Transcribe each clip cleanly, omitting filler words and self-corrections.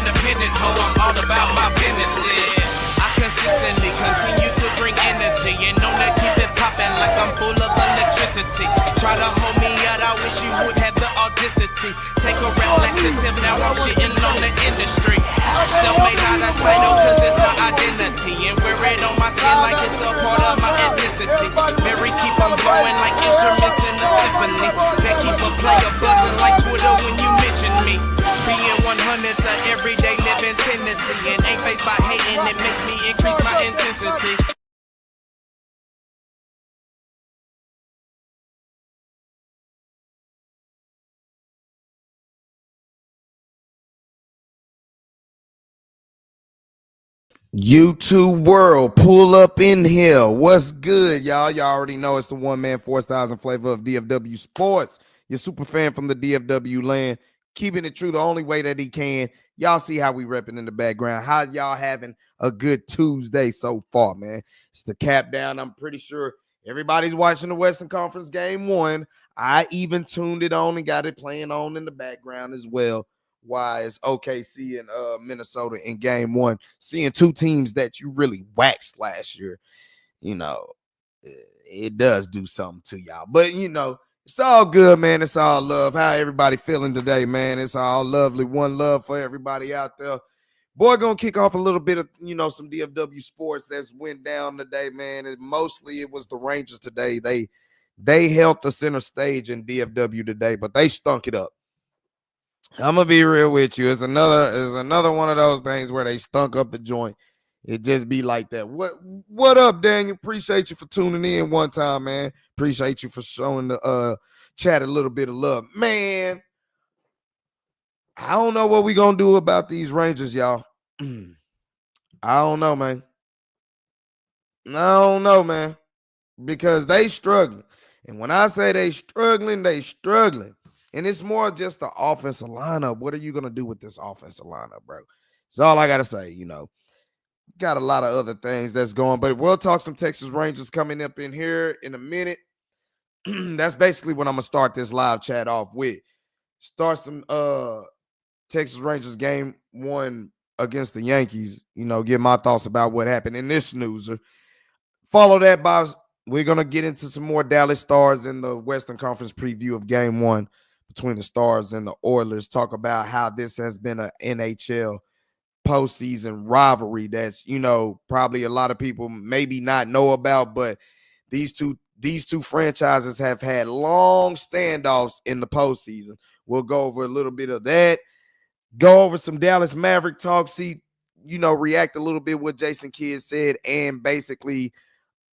independent hoe, I'm all about my businesses. I consistently continue to bring energy and known to keep it popping like I'm full of electricity. Try to hold me out, I wish you would have the audacity. Take a rap laxative, now I'm shitting on the industry. Self-made not a title, cause it's my identity. And wear it on my skin like it's a part of my ethnicity. Mary keep on blowing like instruments in a symphony. That keep a player buzzing like Twitter when you mention me. Being 100's a everyday living tendency. And ain't faced by hating, it makes me increase my intensity. YouTube world, pull up in here. What's good, y'all? Y'all already know it's the one man, 4,000 flavor of DFW Sports. Your super fan from the DFW land, keeping it true the only way that he can. Y'all see how we repping in the background. How y'all having a good Tuesday so far, man? It's the cap down. I'm pretty sure everybody's watching the Western Conference Game 1. I even tuned it on and got it playing on in the background as well. Why is OKC and Minnesota in Game 1, seeing two teams that you really waxed last year, it does do something to y'all. But, it's all good, man. It's all love. How everybody feeling today, man? It's all lovely. One love for everybody out there. Boy, gonna kick off a little bit of, some DFW sports that's went down today, man. It was the Rangers today. They held the center stage in DFW today, but they stunk it up. I'm gonna be real with you. It's another one of those things where they stunk up the joint. It just be like that. What up, Daniel? Appreciate you for tuning in one time, man. Appreciate you for showing the chat a little bit of love. Man, I don't know what we gonna do about these Rangers, y'all. I don't know, man. I don't know, man. Because they struggling. And when I say they struggling, they struggling. And it's more just the offensive lineup. What are you going to do with this offensive lineup, bro? That's all I got to say, Got a lot of other things that's going. But we'll talk some Texas Rangers coming up in here in a minute. That's basically what I'm going to start this live chat off with. Start some Texas Rangers Game 1 against the Yankees. Get my thoughts about what happened in this snoozer. Follow that by we're going to get into some more Dallas Stars in the Western Conference preview of Game 1. Between the Stars and the Oilers, talk about how this has been an NHL postseason rivalry that's, probably a lot of people maybe not know about, but these two franchises have had long standoffs in the postseason. We'll go over a little bit of that, go over some Dallas Maverick talk, see, react a little bit what Jason Kidd said, and basically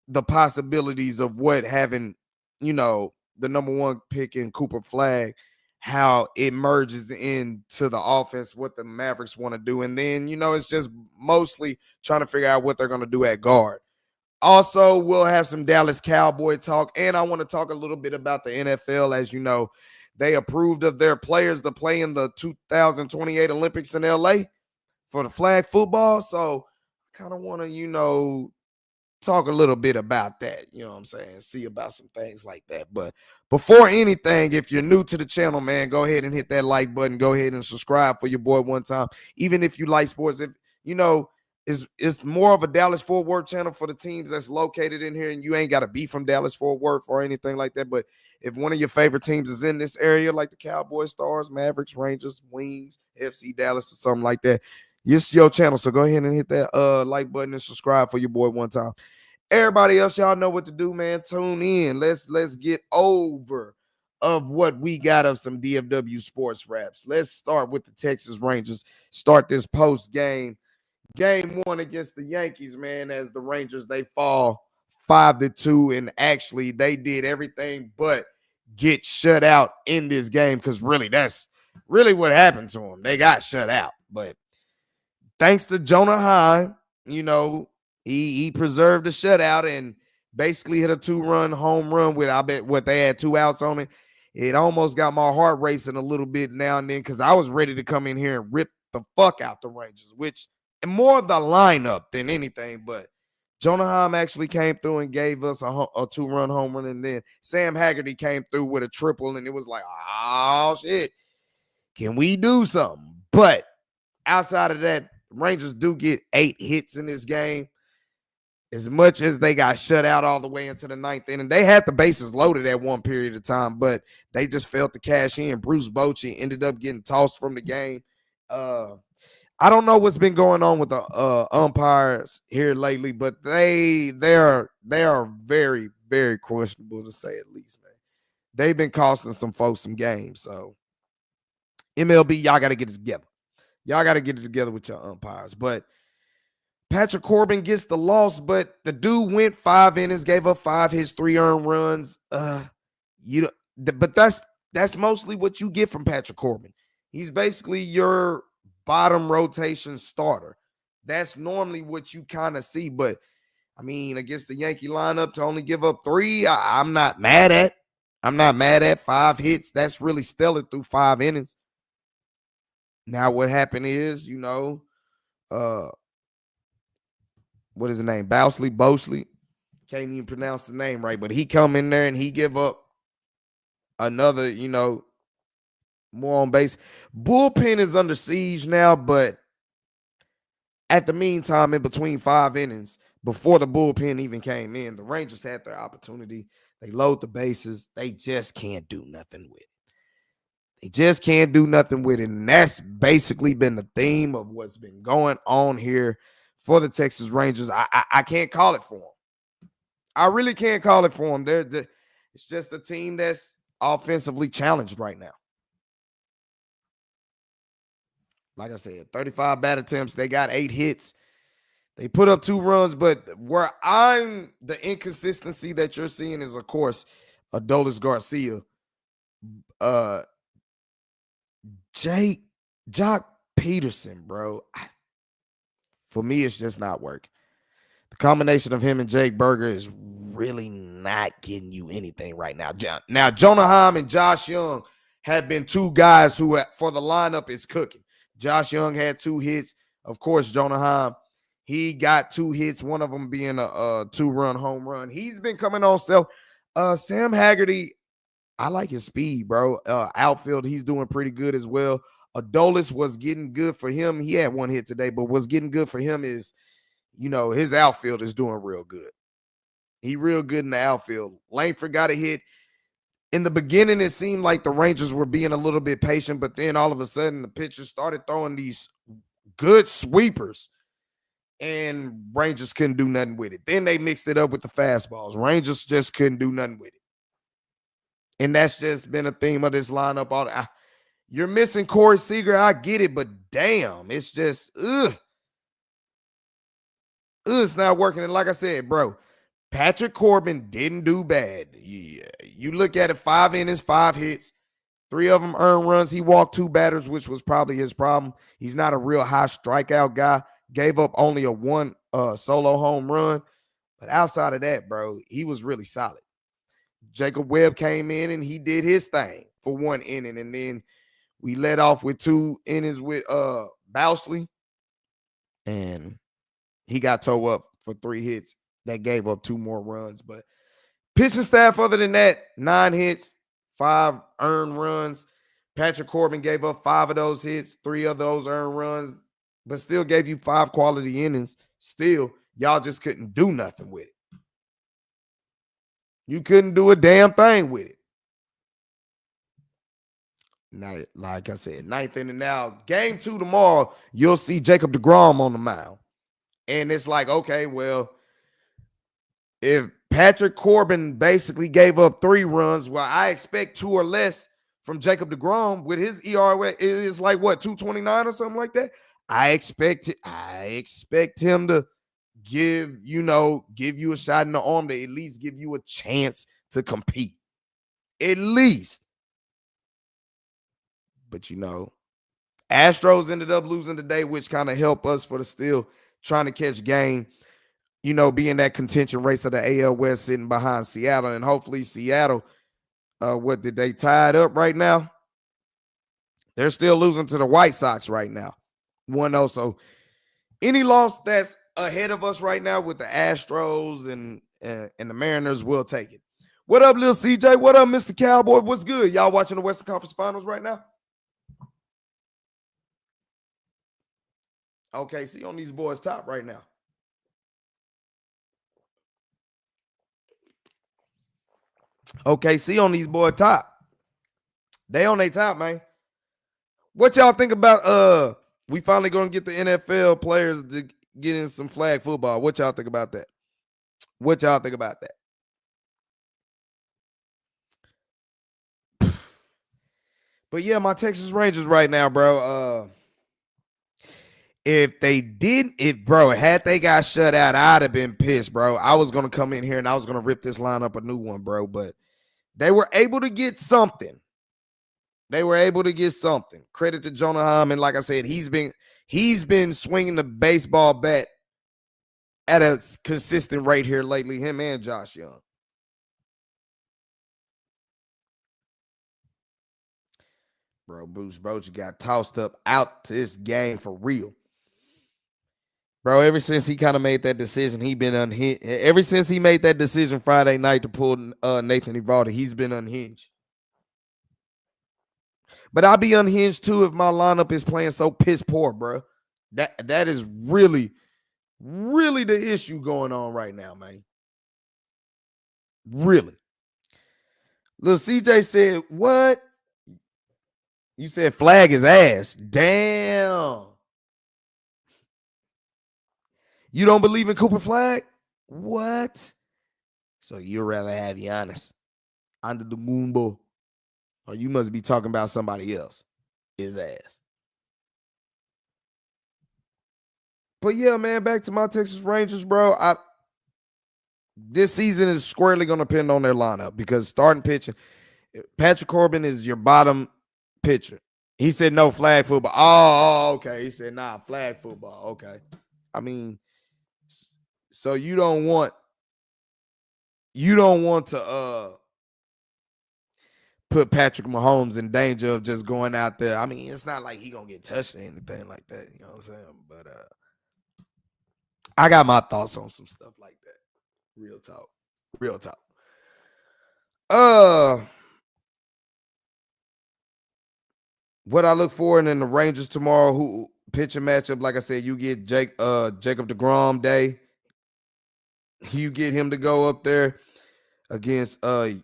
the possibilities of what having, the number one pick in Cooper Flag, how it merges into the offense, what the Mavericks want to do. And then, it's just mostly trying to figure out what they're going to do at guard. Also, we'll have some Dallas Cowboy talk. And I want to talk a little bit about the NFL. As you know, they approved of their players to play in the 2028 Olympics in LA for the flag football. So I kind of want to, talk a little bit about that, what I'm saying? See about some things like that. But before anything, if you're new to the channel, man, go ahead and hit that like button. Go ahead and subscribe for your boy one time. Even if you like sports, if it's more of a Dallas-Fort Worth channel for the teams that's located in here, and you ain't got to be from Dallas-Fort Worth or anything like that. But if one of your favorite teams is in this area, like the Cowboys, Stars, Mavericks, Rangers, Wings, FC Dallas, or something like that, it's your channel. So go ahead and hit that like button and subscribe for your boy one time. Everybody else, y'all know what to do, man. Tune in. Let's get over of what we got of some DFW sports raps. Let's start with the Texas Rangers. Start this post game. Game 1 against the Yankees, man, as the Rangers, they fall 5-2. And actually, they did everything but get shut out in this game, because really, that's really what happened to them. They got shut out. But thanks to Jonah Heim, he preserved the shutout and basically hit a 2-run home run with, I bet, what they had 2 outs on it. It almost got my heart racing a little bit now and then, because I was ready to come in here and rip the fuck out the Rangers, which and more the lineup than anything. But Jonah Heim actually came through and gave us a 2-run home run, and then Sam Haggerty came through with a triple, and it was like, oh, shit, can we do something? But outside of that, Rangers do get 8 hits in this game. As much as they got shut out all the way into the ninth inning, they had the bases loaded at one period of time, but they just failed to cash in. Bruce Bochy ended up getting tossed from the game. I don't know what's been going on with the umpires here lately, but they are very, very questionable, to say at least, man. They've been costing some folks some games. So MLB, y'all got to get it together. Y'all got to get it together with your umpires. But Patrick Corbin gets the loss, but the dude went 5 innings, gave up 5 hits, 3 earned runs. But that's mostly what you get from Patrick Corbin. He's basically your bottom rotation starter. That's normally what you kind of see. But I mean, against the Yankee lineup to only give up 3, I'm not mad at. I'm not mad at 5 hits. That's really stellar through 5 innings. Now, what happened is, what is his name? Bosley. Can't even pronounce the name right, but he come in there and he give up another, more on base. Bullpen is under siege now, but at the meantime, in between 5 innings, before the bullpen even came in, the Rangers had their opportunity. They load the bases. They just can't do nothing with it. And that's basically been the theme of what's been going on here for the Texas Rangers. I can't call it for them. I really can't call it for them. It's just a team that's offensively challenged right now. Like I said, 35 bat attempts. They got 8 hits. They put up 2 runs, but the inconsistency that you're seeing is, of course, Adolis Garcia. Jock Peterson, bro. For me, it's just not working. The combination of him and Jake Berger is really not getting you anything right now. Now, Jonah Heim and Josh Young have been 2 guys who, for the lineup, is cooking. Josh Young had 2 hits. Of course, Jonah Heim, he got 2 hits, one of them being a 2-run home run. He's been coming on self. Sam Haggerty, I like his speed, bro. Outfield, he's doing pretty good as well. Adolis was getting good for him. He had 1 hit today, but what's getting good for him is, his outfield is doing real good. He real good in the outfield. Langford got a hit. In the beginning, it seemed like the Rangers were being a little bit patient, but then all of a sudden the pitchers started throwing these good sweepers, and Rangers couldn't do nothing with it. Then they mixed it up with the fastballs. Rangers just couldn't do nothing with it. And that's just been a theme of this lineup. You're missing Corey Seager. I get it, but damn, it's just, it's not working. And like I said, bro, Patrick Corbin didn't do bad. Yeah, you look at it, 5 innings, 5 hits, 3 of them earned runs. He walked 2 batters, which was probably his problem. He's not a real high strikeout guy. Gave up only a 1 solo home run. But outside of that, bro, he was really solid. Jacob Webb came in and he did his thing for 1 inning. And then we led off with 2 innings with Bosley. And he got towed up for 3 hits. That gave up 2 more runs. But pitching staff, other than that, 9 hits, 5 earned runs. Patrick Corbin gave up 5 of those hits, 3 of those earned runs, but still gave you 5 quality innings. Still, y'all just couldn't do nothing with it. You couldn't do a damn thing with it. Now, like I said, 9th inning now. Game 2 tomorrow, you'll see Jacob deGrom on the mound. And it's like, okay, well, if Patrick Corbin basically gave up 3 runs, well, I expect 2 or less from Jacob deGrom with his ERA. It is like, what, 229 or something like that? I expect him to give you a shot in the arm, to at least give you a chance to compete. At least. But, Astros ended up losing today, which kind of helped us for the still trying to catch game, being that contention race of the AL West, sitting behind Seattle. And hopefully Seattle, what did they tie it up right now? They're still losing to the White Sox right now. 1-0. So any loss that's ahead of us right now with the Astros and the Mariners, will take it. What up, Lil CJ? What up, Mr. Cowboy? What's good? Y'all watching the Western Conference Finals right now? OKC on these boys' top right now. OKC on these boys' top. They on their top, man. What y'all think about we finally gonna get the NFL players to get in some flag football? What y'all think about that? What y'all think about that? But yeah, my Texas Rangers right now, bro. If they didn't, had they got shut out, I'd have been pissed, bro. I was gonna come in here and I was gonna rip this lineup a new one, bro. But they were able to get something. Credit to Jonah Heim, and like I said, he's been swinging the baseball bat at a consistent rate here lately. Him and Josh Young. Bro, Bruce Bochy got tossed up out to this game for real. Bro, ever since he kind of made that decision, he been unhinged. Ever since he made that decision Friday night to pull Nathan Eovaldi, he's been unhinged. But I'll be unhinged too if my lineup is playing so piss poor, bro. That is really, really the issue going on right now, man. Really. Little CJ said, what? You said Flag is ass. Damn. You don't believe in Cooper Flag? What? So you'd rather have Giannis under the moon boy. Or you must be talking about somebody else. His ass. But yeah, man, back to my Texas Rangers, bro. This season is squarely going to depend on their lineup because starting pitching, Patrick Corbin is your bottom pitcher. He said no flag football. Oh, okay. He said nah, flag football. Okay. I mean, so you don't want to put Patrick Mahomes in danger of just going out there. I mean, it's not like he gonna get touched or anything like that. You know what I'm saying? But I got my thoughts on some stuff like that. Real talk. Real talk. What I look for in the Rangers tomorrow, who pitching matchup, like I said, you get Jacob DeGrom Day. You get him to go up there against damn,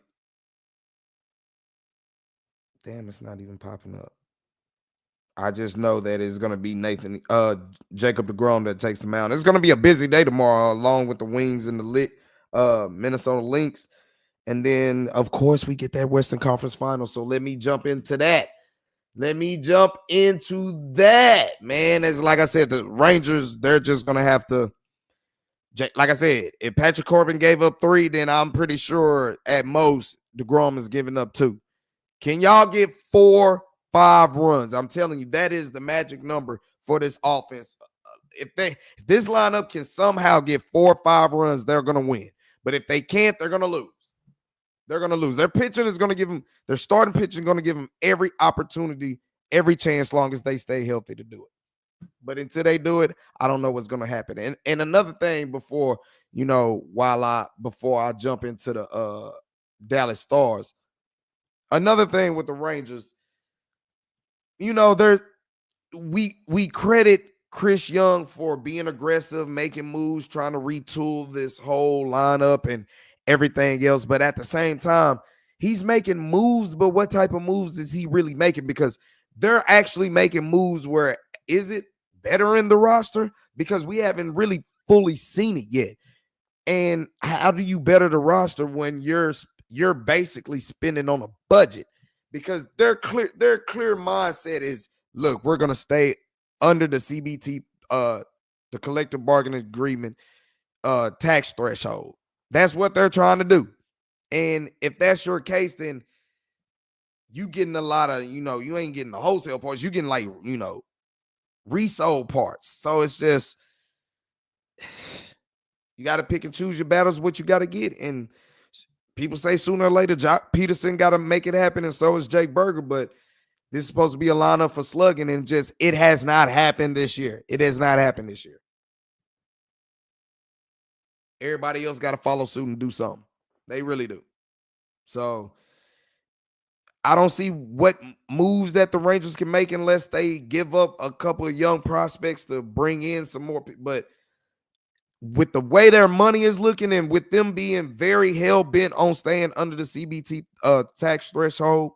it's not even popping up. I just know that it's gonna be Jacob DeGrom that takes the mound. It's gonna be a busy day tomorrow, along with the Wings and the Minnesota Lynx. And then, of course, we get that Western Conference Final. So let me jump into that. Man. As like I said, the Rangers, they're just gonna have to. Like I said, if Patrick Corbin gave up 3, then I'm pretty sure at most DeGrom is giving up 2. Can y'all get 4, 5 runs? I'm telling you, that is the magic number for this offense. If this lineup can somehow get 4 or 5 runs, they're gonna win. But if they can't, they're gonna lose. Their pitching is gonna give them. Their starting pitching is gonna give them every opportunity, every chance, long as they stay healthy to do it. But until they do it, I don't know what's going to happen. And another thing before I jump into the Dallas Stars, another thing with the Rangers, we credit Chris Young for being aggressive, making moves, trying to retool this whole lineup and everything else. But at the same time, he's making moves, but what type of moves is he really making? Because they're actually making moves where is it better in the roster? Because we haven't really fully seen it yet. And how do you better the roster when you're basically spending on a budget? Because their clear mindset is, look, we're gonna stay under the CBT, the collective bargaining agreement tax threshold. That's what they're trying to do. And if that's your case, then you getting a lot of, you ain't getting the wholesale parts. You getting like, resold parts. So it's just, you got to pick and choose your battles, what you got to get. And people say sooner or later, Jock Peterson got to make it happen. And so is Jake Berger. But this is supposed to be a lineup for slugging. And just, it has not happened this year. Everybody else got to follow suit and do something. They really do. So I don't see what moves that the Rangers can make unless they give up a couple of young prospects to bring in some more. But with the way their money is looking and with them being very hell bent on staying under the CBT tax threshold,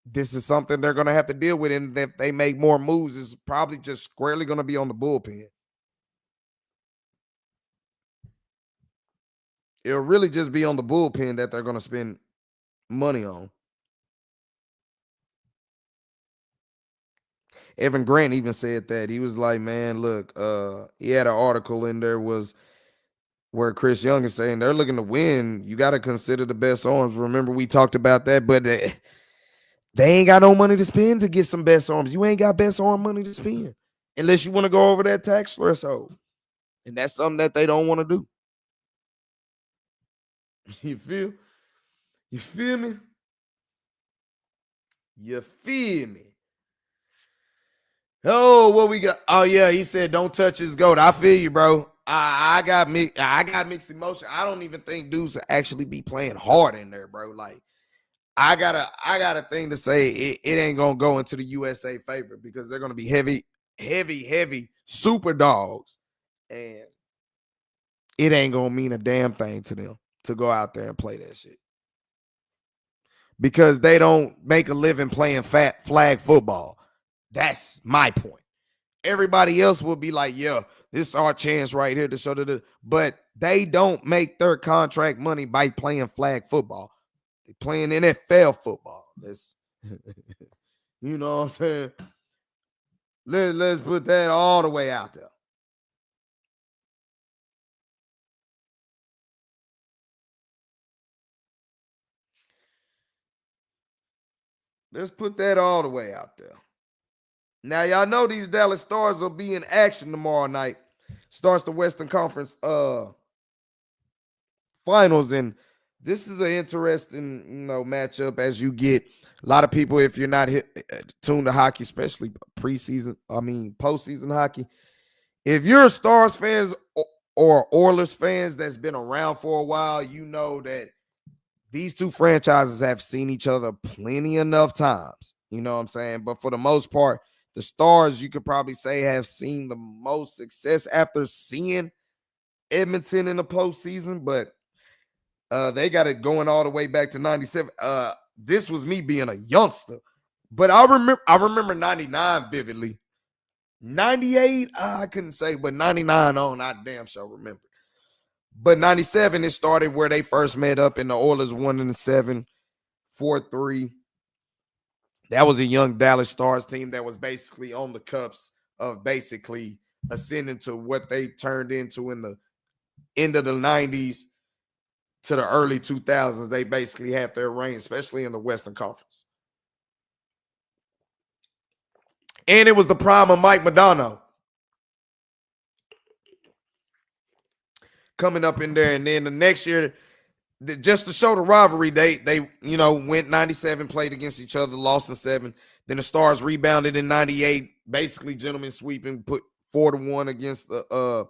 this is something they're going to have to deal with. And if they make more moves, it's probably just squarely going to be on the bullpen. It'll really just be on the bullpen that they're going to spend money on. Evan Grant even said that. He was like, man, look, he had an article in there was where Chris Young is saying they're looking to win. You got to consider the best arms. Remember, we talked about that, but they ain't got no money to spend to get some best arms. You ain't got best arm money to spend unless you want to go over that tax threshold. And that's something that they don't want to do. You feel? You feel me? You feel me? Oh, what we got? Oh, yeah, he said don't touch his goat. I feel you, bro. I got mixed emotion. I don't even think dudes will actually be playing hard in there, bro. Like, I got a thing to say. It ain't gonna go into the USA favor because they're gonna be heavy super dogs, and it ain't gonna mean a damn thing to them to go out there and play that shit because they don't make a living playing flag football. That's my point. Everybody else will be like, yeah, this is our chance right here to show that. But they don't make their contract money by playing flag football. They playing NFL football. Let's, you know what I'm saying? Let's put that all the way out there. Let's put that all the way out there. Now, y'all know these Dallas Stars will be in action tomorrow night. Starts the Western Conference finals, and this is an interesting, matchup as you get a lot of people, if you're not tuned to hockey, especially postseason hockey. If you're Stars fans or Oilers fans that's been around for a while, you know that these two franchises have seen each other plenty enough times. You know what I'm saying? But for the most part, the Stars, you could probably say, have seen the most success after seeing Edmonton in the postseason, but they got it going all the way back to 97. This was me being a youngster, but I remember 99 vividly. 98, I couldn't say, but 99 on, I damn sure remember. But 97, it started where they first met up and the Oilers won in 7, 4-3. That was a young Dallas Stars team that was basically on the cups of basically ascending to what they turned into in the end of the 90s to the early 2000s. They basically had their reign, especially in the Western Conference. And it was the prime of Mike Modano coming up in there. And then the next year, just to show the rivalry, they went 97, played against each other, lost in 7. Then the Stars rebounded in 98, basically gentlemen sweeping, put 4-1 against the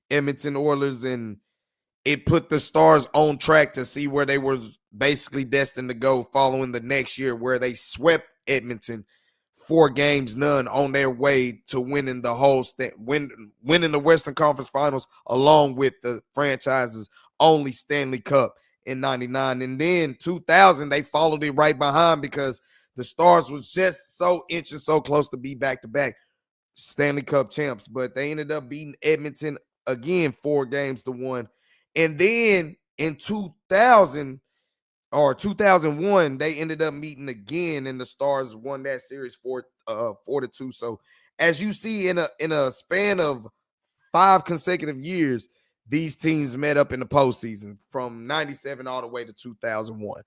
Edmonton Oilers, and it put the Stars on track to see where they were basically destined to go following the next year, where they swept Edmonton 4-0 on their way to winning the whole winning the Western Conference Finals, along with the franchise's only Stanley Cup in 99. And then 2000, they followed it right behind because the Stars was just so inching so close to be back-to-back Stanley Cup champs, but they ended up beating Edmonton again 4-1. And then in 2000 or 2001, they ended up meeting again, and the Stars won that series 4-2. So as you see, in a span of 5 consecutive years, these teams met up in the postseason from 97 all the way to 2001.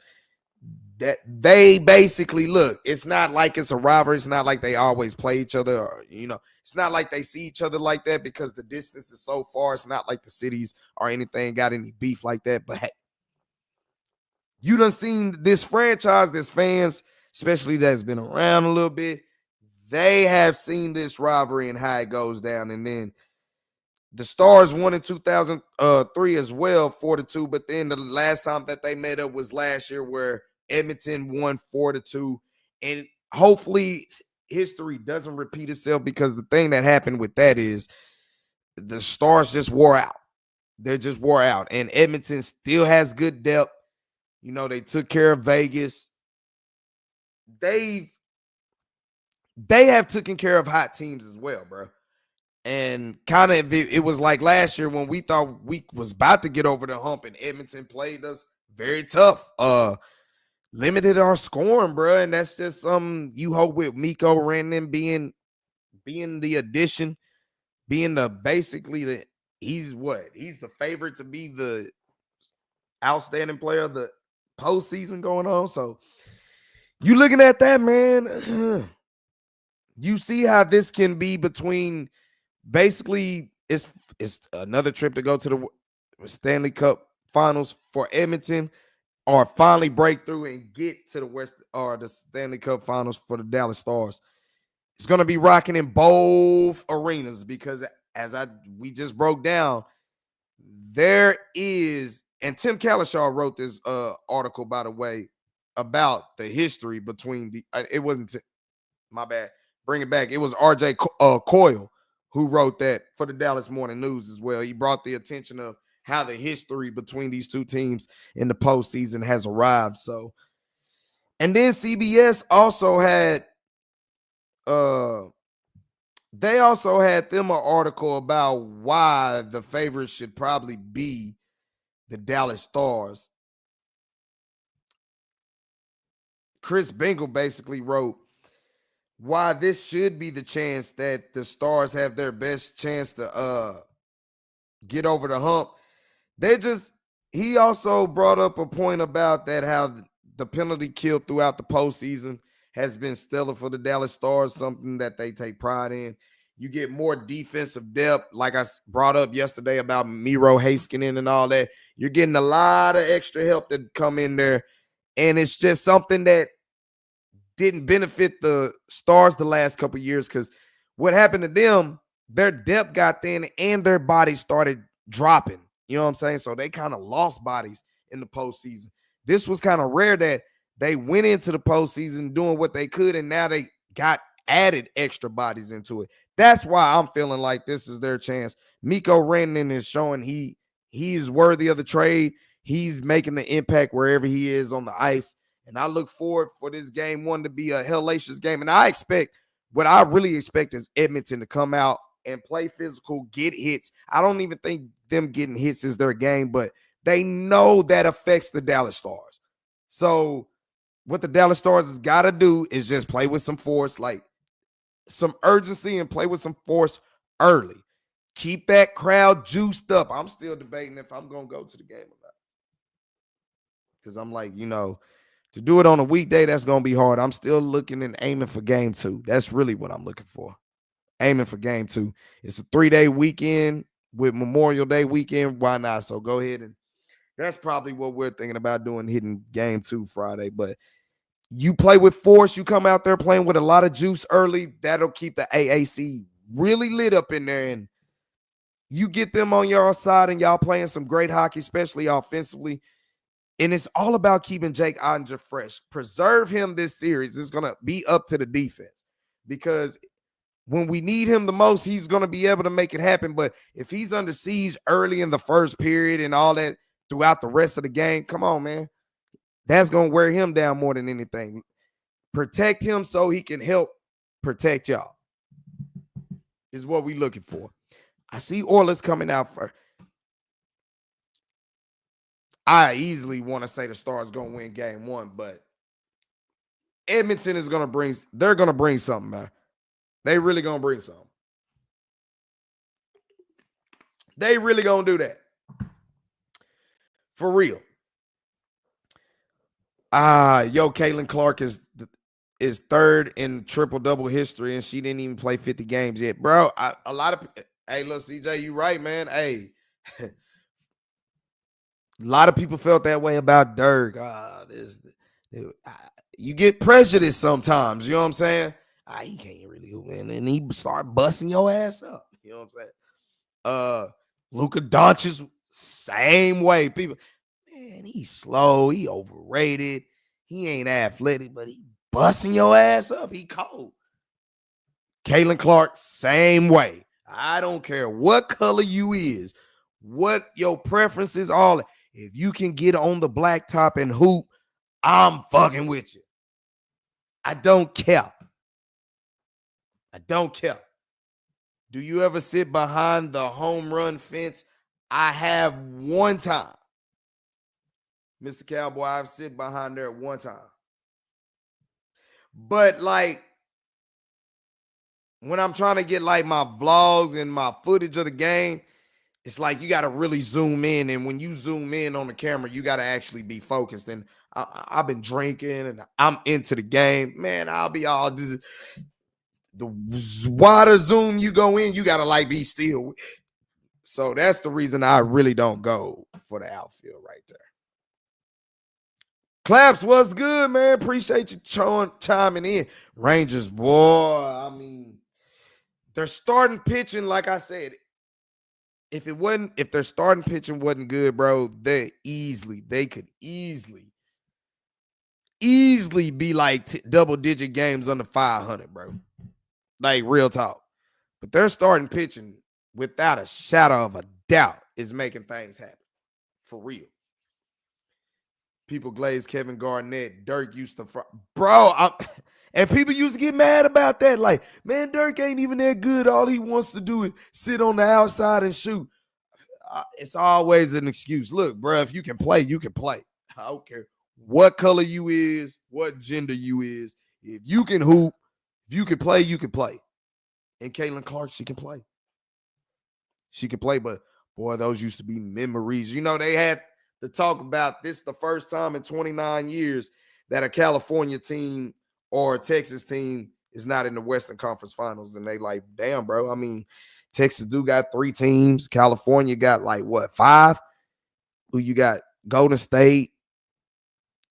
That they basically, look, it's not like it's a rivalry. It's not like they always play each other, or, it's not like they see each other like that because the distance is so far. It's not like the cities or anything got any beef like that. But hey, you done seen this franchise, this fans, especially that's been around a little bit, they have seen this rivalry and how it goes down. And then the Stars won in 2003 as well, 4-2. But then the last time that they met up was last year, where Edmonton won 4-2. And hopefully history doesn't repeat itself, because the thing that happened with that is the Stars just wore out. They just wore out. And Edmonton still has good depth. You know, they took care of Vegas. They have taken care of hot teams as well, bro. And kind of it was like last year when we thought we was about to get over the hump and Edmonton played us very tough. Limited our scoring, bro. And that's just something you hope with Mikko Rantanen being the addition, being he's the favorite to be the outstanding player of the postseason going on. So you looking at that, man. You see how this can be between basically it's another trip to go to the Stanley Cup Finals for Edmonton, or finally break through and get to the Stanley Cup Finals for the Dallas Stars. It's going to be rocking in both arenas, because we just broke down, there is, and Tim Kalishaw wrote this article, by the way, about the history between it wasn't, my bad, bring it back. It was RJ Coyle who wrote that for the Dallas Morning News as well. He brought the attention of how the history between these two teams in the postseason has arrived. So, and then CBS also had, they also had them an article about why the favorites should probably be the Dallas Stars. Chris Bingle basically wrote why this should be the chance that the Stars have their best chance to get over the hump. He also brought up a point about that, how the penalty kill throughout the postseason has been stellar for the Dallas Stars, something that they take pride in. You get more defensive depth, like I brought up yesterday about Miro Heiskanen and all that. You're getting a lot of extra help that come in there, and it's just something that didn't benefit the Stars the last couple of years, because what happened to them, their depth got thin and their bodies started dropping. You know what I'm saying? So they kind of lost bodies in the postseason. This was kind of rare that they went into the postseason doing what they could, and now they got added extra bodies into it. That's why I'm feeling like this is their chance. Mikko Rantanen is showing he is worthy of the trade. He's making the impact wherever he is on the ice. And I look forward for this game one to be a hellacious game. And what I really expect is Edmonton to come out and play physical, get hits. I don't even think them getting hits is their game, but they know that affects the Dallas Stars. So what the Dallas Stars has got to do is just play with some force, like some urgency, and play with some force early. Keep that crowd juiced up. I'm still debating if I'm going to go to the game or not, because I'm like, to do it on a weekday, that's going to be hard. I'm still looking and aiming for game 2. That's really what I'm looking for. Aiming for game 2. It's a 3-day weekend with Memorial Day weekend. Why not? So go ahead, and that's probably what we're thinking about doing, hitting game 2 Friday. But you play with force. You come out there playing with a lot of juice early. That'll keep the AAC really lit up in there. And you get them on your side and y'all playing some great hockey, especially offensively. And it's all about keeping Jake Ottinger fresh. Preserve him this series. It's going to be up to the defense, because when we need him the most, he's going to be able to make it happen. But if he's under siege early in the first period and all that throughout the rest of the game, come on, man. That's going to wear him down more than anything. Protect him so he can help protect y'all is what we're looking for. I see Oilers coming out first. I easily want to say the Stars going to win game 1, but Edmonton is going to they're going to bring something, man. They really going to bring something. They really going to do that. For real. Caitlin Clark is third in triple-double history, and she didn't even play 50 games yet. Bro, hey, look, CJ, you right, man. Hey, a lot of people felt that way about Dirk. You get prejudiced sometimes, you know what I'm saying? He can't really win, and he start busting your ass up. You know what I'm saying? Luka Doncic, same way. People, man, he's slow. He overrated. He ain't athletic, but he busting your ass up. He cold. Kalen Clark, same way. I don't care what color you is, what your preferences, all. If you can get on the blacktop and hoop, I'm fucking with you. I don't care. I don't care. Do you ever sit behind the home run fence? I have one time. Mr. Cowboy, I've sit behind there one time. But like, when I'm trying to get like my vlogs and my footage of the game, it's like you got to really zoom in. And when you zoom in on the camera, you got to actually be focused. And I've been drinking and I'm into the game. Man, I'll be all this. The wider zoom you go in, you got to like be still. So that's the reason I really don't go for the outfield right there. Claps, what's good, man? Appreciate you chiming in. Rangers, boy, I mean, they're starting pitching, like I said. If their starting pitching wasn't good, bro, they could easily be like double-digit games under 500, bro. Like, real talk. But their starting pitching, without a shadow of a doubt, is making things happen. For real. People glaze Kevin Garnett. Dirk used to and people used to get mad about that. Like, man, Dirk ain't even that good. All he wants to do is sit on the outside and shoot. It's always an excuse. Look, bro, if you can play, you can play. I don't care what color you is, what gender you is. If you can hoop, if you can play, you can play. And Caitlin Clark, she can play. She can play, but boy, those used to be memories. You know, they had to talk about this the first time in 29 years that a California team or a Texas team is not in the Western Conference Finals. And they like, damn, bro. I mean, Texas do got 3 teams. California got like what, 5? Who you got? Golden State,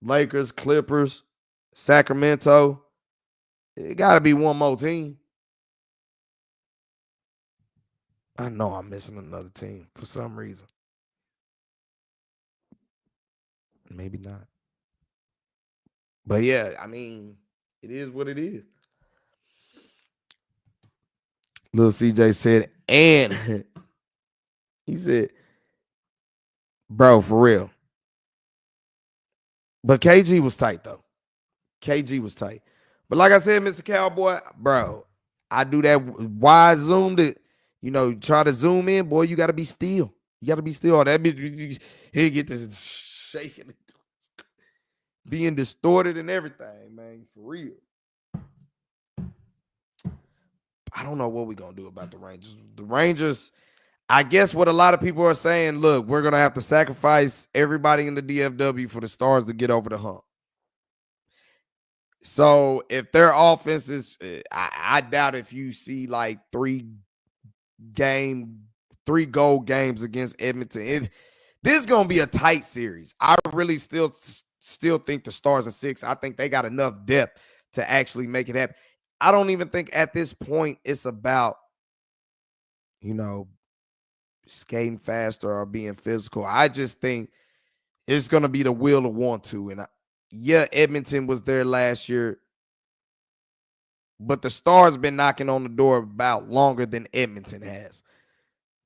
Lakers, Clippers, Sacramento. It got to be one more team. I know I'm missing another team for some reason. Maybe not. But yeah, I mean, it is what it is. Little CJ said, and he said, bro, for real. But KG was tight, though. KG was tight. But like I said, Mr. Cowboy, bro, I do that wide zoom to, try to zoom in, boy, you got to be still. You got to be still. That bitch, he'll get this shaking, being distorted and everything, man, for real. I don't know what we're going to do about the Rangers. The Rangers, I guess what a lot of people are saying, look, we're going to have to sacrifice everybody in the DFW for the Stars to get over the hump. So if their offense is, I doubt if you see like 3 goal games against Edmonton. This is going to be a tight series. I really still think the Stars are 6. I think they got enough depth to actually make it happen. I don't even think at this point it's about, skating faster or being physical. I just think it's going to be the will to want to. And Edmonton was there last year, but the Stars been knocking on the door about longer than Edmonton has.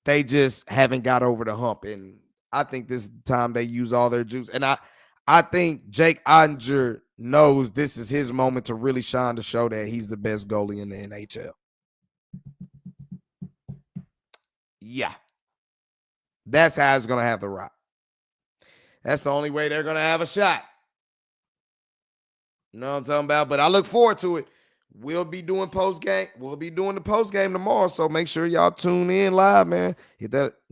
They just haven't got over the hump. And I think this is the time they use all their juice. And I think Jake Ottinger knows this is his moment to really shine, to show that he's the best goalie in the NHL. Yeah. That's how it's going to have to rock. That's the only way they're going to have a shot. You know what I'm talking about? But I look forward to it. We'll be doing post-game. We'll be doing the post-game tomorrow, so make sure y'all tune in live, man.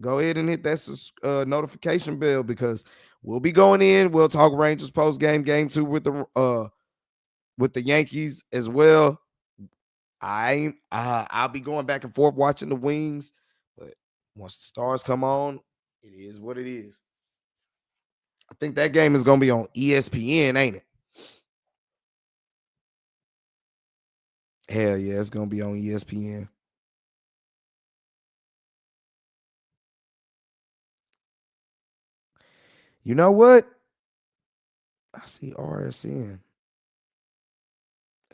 Go ahead and hit that notification bell, because we'll be going in. We'll talk Rangers post-game, game 2 with the Yankees as well. I'll be going back and forth watching the Wings, but once the Stars come on, it is what it is. I think that game is going to be on ESPN, ain't it? Hell yeah, it's going to be on ESPN. You know what? I see RSN.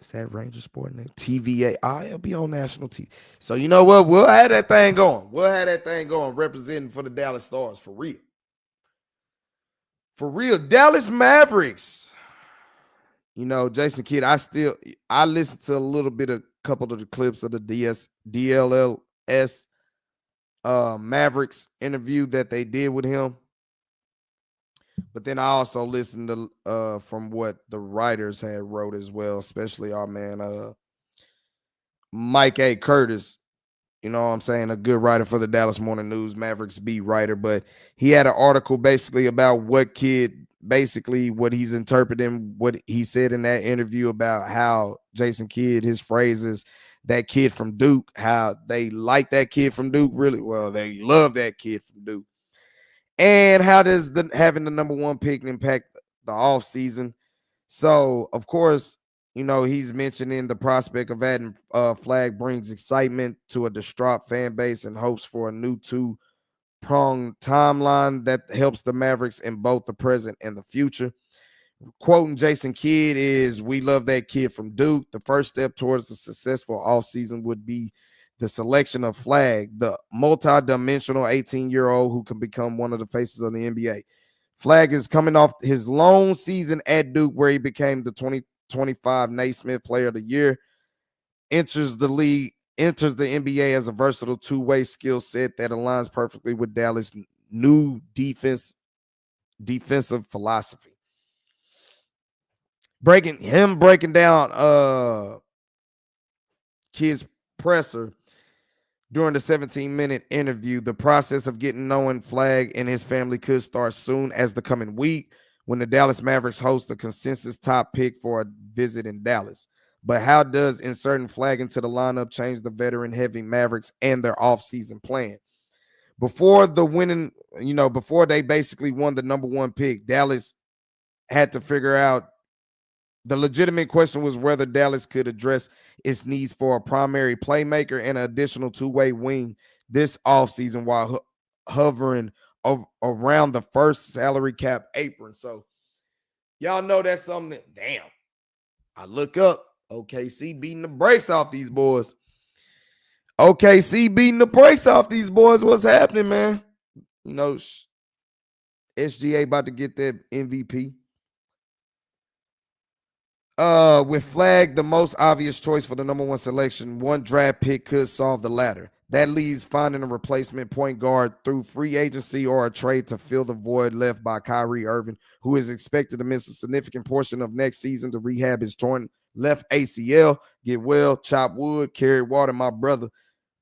Is that Ranger Sport name? TVA. It'll be on national TV. So you know what? We'll have that thing going. Representing for the Dallas Stars for real. For real. Dallas Mavericks. You know, Jason Kidd, I listened to a little bit of a couple of the clips of the DLLS Mavericks interview that they did with him. But then I also listened to from what the writers had wrote as well, especially our man Mike A. Curtis. You know what I'm saying? A good writer for the Dallas Morning News, Mavericks beat writer. But he had an article basically about what he's interpreting, what he said in that interview about how Jason Kidd, his phrases, that kid from Duke, how they like that kid from Duke really well. They love that kid from Duke. And how does having the number one pick impact the offseason? So, of course, you know, he's mentioning the prospect of adding Flag brings excitement to a distraught fan base and hopes for a new two-pronged timeline that helps the Mavericks in both the present and the future. Quoting Jason Kidd is, "We love that kid from Duke. The first step towards a successful offseason would be the selection of Flag, the multi-dimensional 18-year-old who can become one of the faces of the NBA. Flag is coming off his lone season at Duke where he became the 2025 Naismith Player of the Year, enters the NBA as a versatile two-way skill set that aligns perfectly with Dallas' new defensive philosophy." Breaking down Kidd's presser during the 17-minute interview, the process of getting knowing Flag and his family could start soon as the coming week when the Dallas Mavericks host the consensus top pick for a visit in Dallas. But how does inserting Flag into the lineup change the veteran-heavy Mavericks and their offseason plan? Before they basically won the number one pick, Dallas had to figure out. The legitimate question was whether Dallas could address its needs for a primary playmaker and an additional two-way wing this offseason while hovering around the first salary cap apron. So y'all know that's something that, damn, I look up, OKC beating the brakes off these boys. What's happening, man? You know, SGA about to get that MVP. With Flag the most obvious choice for the number one selection, one draft pick could solve the latter. That leaves finding a replacement point guard through free agency or a trade to fill the void left by Kyrie Irving, who is expected to miss a significant portion of next season to rehab his torn left ACL. Get well, chop wood, carry water, my brother.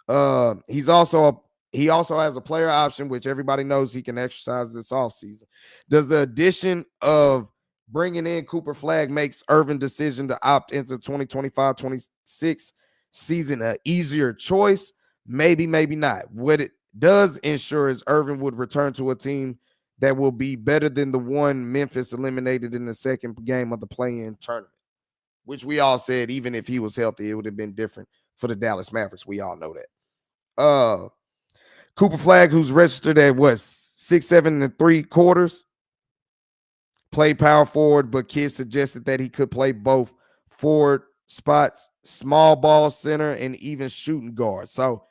He also has a player option, which everybody knows he can exercise this offseason. Does the addition of bringing in Cooper Flag makes Irving's decision to opt into 2025-26 season an easier choice? Maybe, maybe not. What it does ensure is Irving would return to a team that will be better than the one Memphis eliminated in the second game of the play-in tournament, which we all said even if he was healthy, it would have been different for the Dallas Mavericks. We all know that. Cooper Flag, who's registered at 6'7" 3/4. Played power forward, but Kidd suggested that he could play both forward spots, small ball center, and even shooting guard. So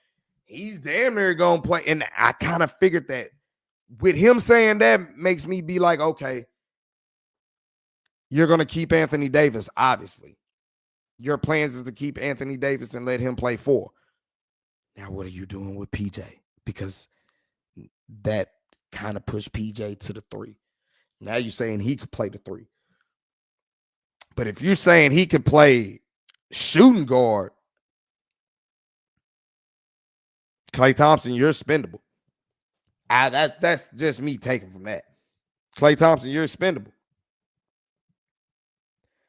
he's damn near going to play. And I kind of figured that with him saying that makes me be like, okay, you're going to keep Anthony Davis, obviously. Your plans is to keep Anthony Davis and let him play four. Now, what are you doing with PJ? Because that kind of pushed PJ to the three. Now you're saying he could play the three. But if you're saying he could play shooting guard, Klay Thompson, you're expendable. That's just me taking from that. Klay Thompson, you're expendable.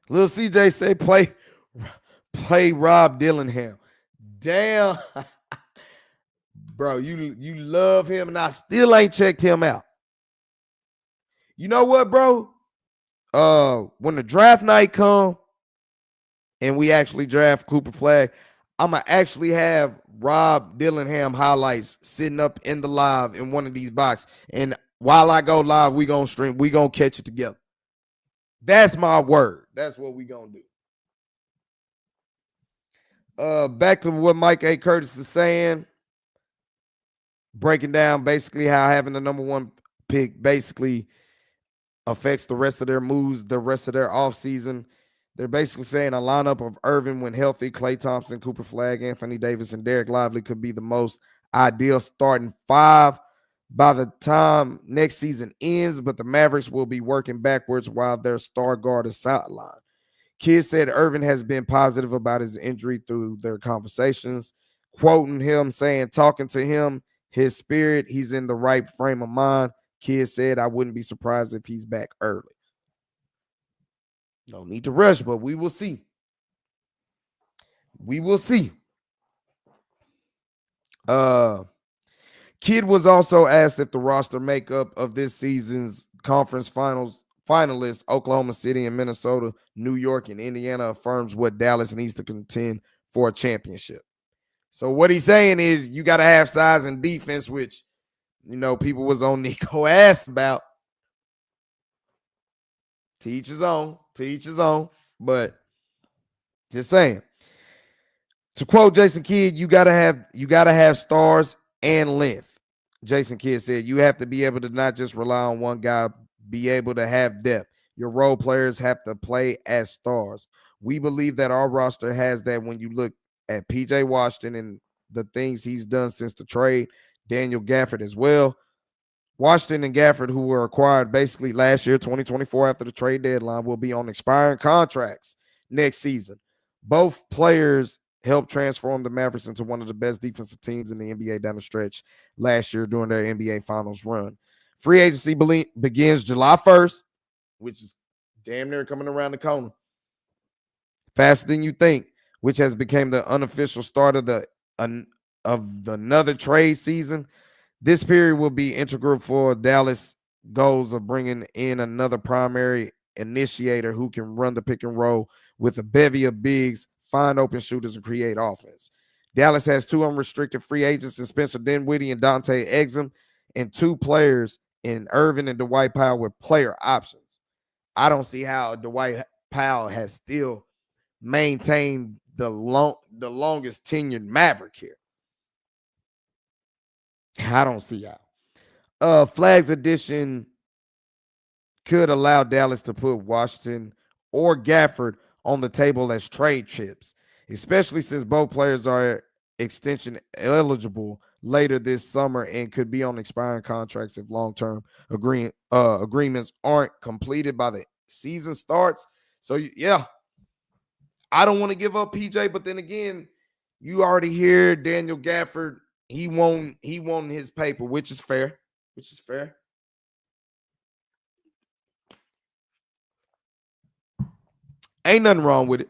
Lil CJ say play Rob Dillingham. Damn. Bro, you love him, and I still ain't checked him out. You know what, bro? When the draft night come and we actually draft Cooper Flag, I'm going to actually have Rob Dillingham highlights sitting up in the live in one of these boxes. And while I go live, we going to stream. We going to catch it together. That's my word. That's what we gonna do. Back to what Mike A. Curtis is saying, breaking down basically how having the number one pick basically affects the rest of their moves, the rest of their offseason. They're basically saying a lineup of Irvin when healthy, Klay Thompson, Cooper Flagg, Anthony Davis, and Derek Lively could be the most ideal starting five by the time next season ends, but the Mavericks will be working backwards while their star guard is sidelined. Kidd said Irvin has been positive about his injury through their conversations, quoting him saying, talking to him, his spirit, he's in the right frame of mind. Kidd said, I wouldn't be surprised if he's back early. No need to rush, but we will see. We will see. Kidd was also asked if the roster makeup of this season's conference finalists, Oklahoma City and Minnesota, New York and Indiana, affirms what Dallas needs to contend for a championship. So what he's saying is you got to have size and defense, which, people was on Nico ass about. To each his own. But just saying. To quote Jason Kidd, you gotta have stars and length. Jason Kidd said you have to be able to not just rely on one guy, be able to have depth. Your role players have to play as stars. We believe that our roster has that when you look at PJ Washington and the things he's done since the trade, Daniel Gafford as well. Washington and Gafford, who were acquired basically last year, 2024, after the trade deadline, will be on expiring contracts next season. Both players helped transform the Mavericks into one of the best defensive teams in the NBA down the stretch last year during their NBA Finals run. Free agency begins July 1st, which is damn near coming around the corner. Faster than you think, which has become the unofficial start of another trade season. This period will be integral for Dallas' goals of bringing in another primary initiator who can run the pick and roll with a bevy of bigs, find open shooters, and create offense. Dallas has two unrestricted free agents in Spencer Dinwiddie and Dante Exum, and two players in Irvin and Dwight Powell with player options. I don't see how Dwight Powell has still maintained the longest tenured Maverick here. I don't see how. Flagg's addition could allow Dallas to put Washington or Gafford on the table as trade chips, especially since both players are extension eligible later this summer and could be on expiring contracts if long-term agreements aren't completed by the season starts. So, yeah, I don't want to give up PJ, but then again, you already hear Daniel Gafford. He won his paper, which is fair. Ain't nothing wrong with it.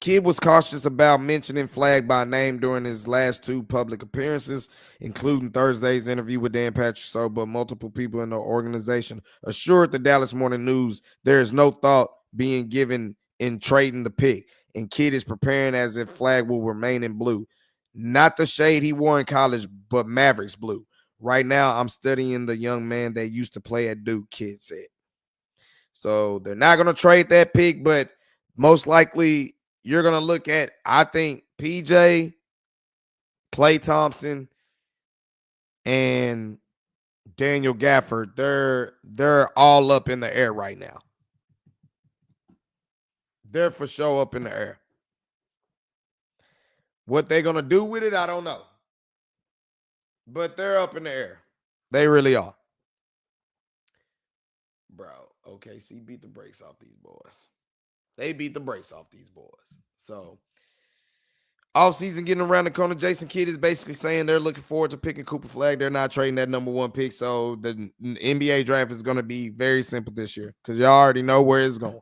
Kidd was cautious about mentioning Flagg by name during his last two public appearances, including Thursday's interview with Dan Patrick. But multiple people in the organization assured the Dallas Morning News there is no thought being given in trading the pick, and Kidd is preparing as if Flagg will remain in blue. Not the shade he wore in college, but Mavericks blue. Right now, I'm studying the young man that used to play at Duke, Kidd said. So they're not going to trade that pick, but most likely you're going to look at, I think, PJ, Klay Thompson, and Daniel Gafford. They're all up in the air right now. They're for sure up in the air. What they're going to do with it, I don't know. But they're up in the air. They really are. Bro, OKC beat the brakes off these boys. They beat the brakes off these boys. So, offseason getting around the corner. Jason Kidd is basically saying they're looking forward to picking Cooper Flagg. They're not trading that number one pick. So, the NBA draft is going to be very simple this year because y'all already know where it's going.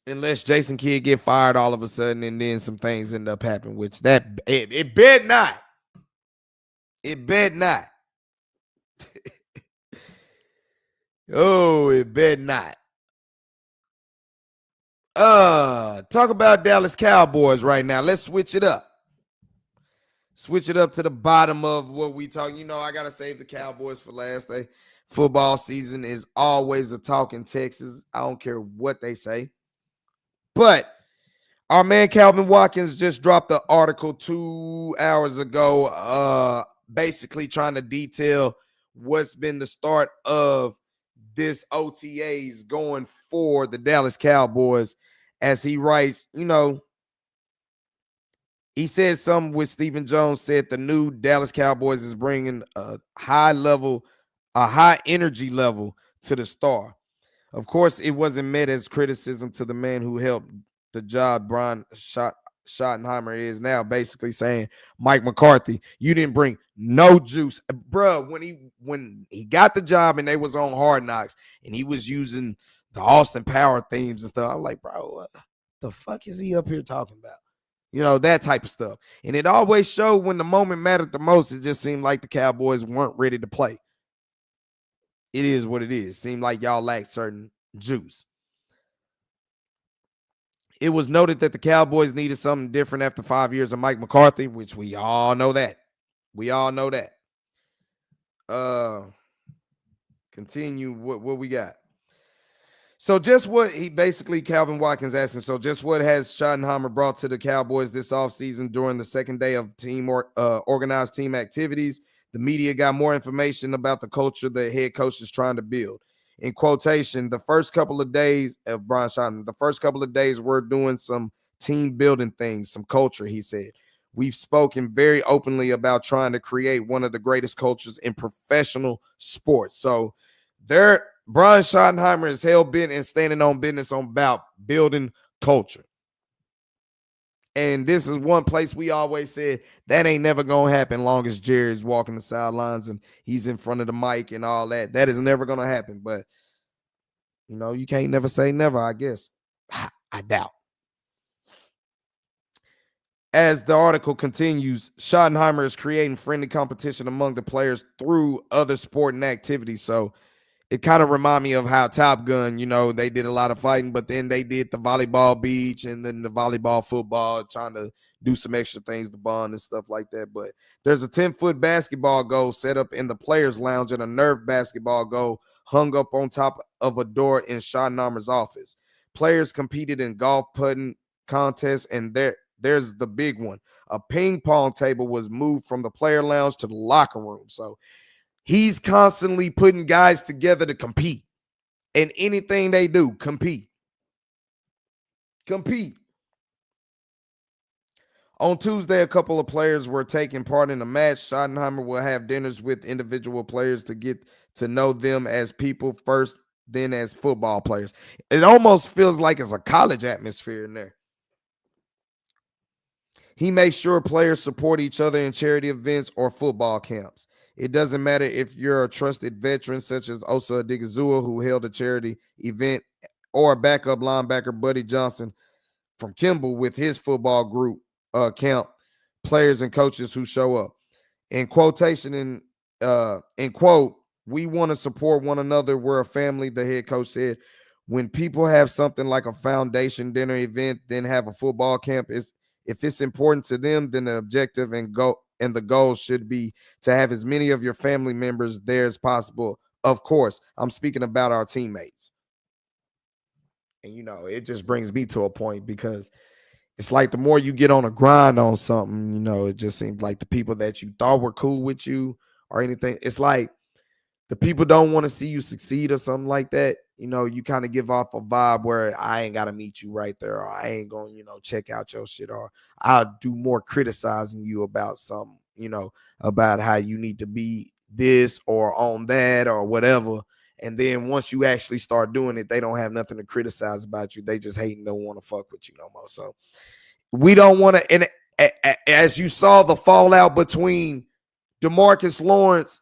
Unless Jason Kidd get fired all of a sudden and then some things end up happening, which it bet not. It bet not. Oh, it bet not. Talk about Dallas Cowboys right now. Let's switch it up. switch it up to the bottom of what we talk. I gotta save the Cowboys for last. Football season is always a talk in Texas. I don't care what they say. But our man Calvin Watkins just dropped the article 2 hours ago, basically trying to detail what's been the start of this OTAs going for the Dallas Cowboys. As he writes, he said something with Stephen Jones said the new Dallas Cowboys is bringing a high energy level to the star. Of course, it wasn't met as criticism to the man who helped the job Brian Schottenheimer is now, basically saying, Mike McCarthy, you didn't bring no juice. Bruh, when he got the job and they was on Hard Knocks and he was using the Austin Power themes and stuff, I'm like, bro, what the fuck is he up here talking about? That type of stuff. And it always showed when the moment mattered the most, it just seemed like the Cowboys weren't ready to play. It is what it is. Seemed like y'all lacked certain juice. It was noted that the Cowboys needed something different after 5 years of Mike McCarthy, which we all know that. Continue what we got. So just what Calvin Watkins asking, so just what has Schottenheimer brought to the Cowboys this offseason during the second day of organized team activities? The media got more information about the culture the head coach is trying to build. In quotation, the first couple of days of Brian Schottenheimer, we're doing some team building things, some culture, he said. We've spoken very openly about trying to create one of the greatest cultures in professional sports. So Brian Schottenheimer is hell-bent and standing on business about building culture. And this is one place we always said that ain't never going to happen long as Jerry's walking the sidelines and he's in front of the mic and all that. That is never going to happen. But, you can't never say never, I guess. I doubt. As the article continues, Schottenheimer is creating friendly competition among the players through other sporting activities. So it kind of reminds me of how Top Gun, they did a lot of fighting, but then they did the volleyball beach and then the volleyball football, trying to do some extra things to bond and stuff like that. But there's a 10-foot basketball goal set up in the players' lounge and a Nerf basketball goal hung up on top of a door in Schottenheimer's office. Players competed in golf putting contests, and there's the big one. A ping pong table was moved from the player lounge to the locker room. So he's constantly putting guys together to compete. And anything they do, compete. On Tuesday, a couple of players were taking part in a match. Schottenheimer will have dinners with individual players to get to know them as people first, then as football players. It almost feels like it's a college atmosphere in there. He makes sure players support each other in charity events or football camps. It doesn't matter if you're a trusted veteran such as Osa Odigizua, who held a charity event, or a backup linebacker, Buddy Johnson from Kimball with his football group camp, players and coaches who show up. In quotation, in quote, we want to support one another. We're a family, the head coach said. When people have something like a foundation dinner event, then have a football camp, if it's important to them, then the objective and the goal should be to have as many of your family members there as possible. Of course, I'm speaking about our teammates. And, it just brings me to a point because it's like the more you get on a grind on something, it just seems like the people that you thought were cool with you or anything, it's like the people don't want to see you succeed or something like that. You kind of give off a vibe where I ain't got to meet you right there, or I ain't going, check out your shit, or I'll do more criticizing you about something, about how you need to be this or on that or whatever. And then once you actually start doing it, they don't have nothing to criticize about you. They just hate and don't want to fuck with you no more. So we don't want to, and as you saw the fallout between DeMarcus Lawrence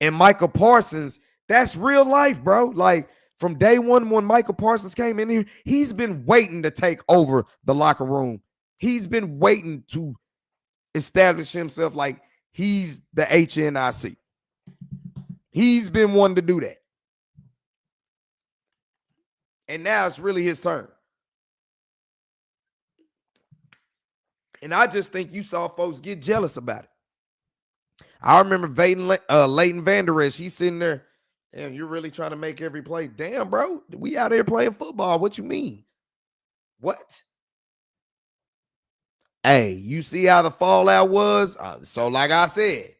and Michael Parsons, that's real life, bro. Like from day one when Michael Parsons came in here, he's been waiting to take over the locker room. He's been waiting to establish himself like he's the HNIC. He's been wanting to do that. And now it's really his turn. And I just think you saw folks get jealous about it. I remember Leighton Vander Esch. He's sitting there, damn, you're really trying to make every play. Damn, bro, we out here playing football. What you mean? What? Hey, you see how the fallout was? So like I said,